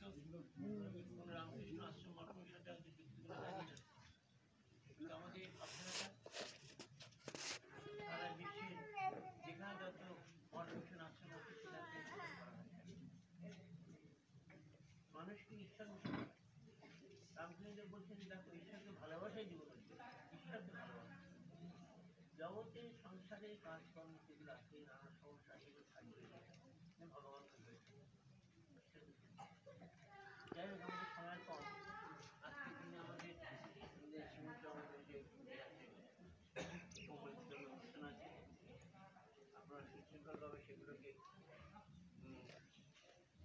হয়তো কোনো রামকৃষ্ণ আশ্রম মঠের সাথে হয়তো যুক্তিগুলো জানি না, কিন্তু আমাকে আপনারা সারা বিশ্বের যেখানে যত মঠমিশন আশ্রম আছে সেটাকে মানুষকে ঈশ্বর রামকৃষ্ণদেব বলছেন, দেখো ঈশ্বরকে ভালোবাসাই জীবন হচ্ছে, ঈশ্বরকে ভালোবাসা। জগতে সংসারে কাজকর্ম যেগুলো আছে নানা সমস্যা সেগুলো থাকবে, ভগবানকে হয়েছে। যাই হোক, আমাদের সময় কম। আজকের দিনে আমাদের সীমিত আমাদের যে অনুষ্ঠান আছে, আপনারা সুশৃঙ্খলভাবে সেগুলোকে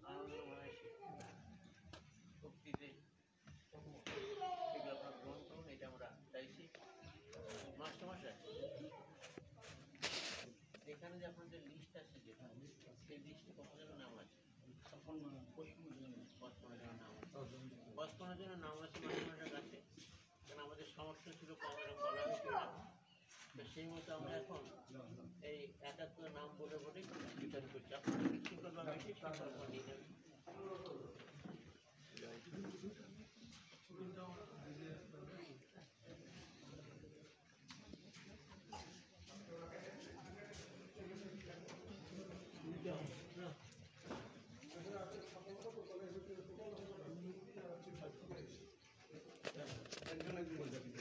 আনন্দময় শক্তিতে সেগুলো আপনারা গ্রহণ করুন, এটা আমরা চাইছি। মাস্টারমশাই, এখানে যে আপনাদের লিস্ট আছে, যেটা সেই লিস্টে কতজনের নাম আছে? 55 জনের নাম আছে। 55 জনের নাম আছে মাস্টারমশাইয়ের কাছে। কারণ আমাদের সমস্যা ছিল কম, এরকম বলা হয়েছিল। তো সেই মতো আমরা এখন এই 71 নাম বলে বলে বিচার করছি। আপনারা সুশৃঙ্খলভাবে এসে সুশৃঙ্খলভাবে নিয়ে যাবেন। একজন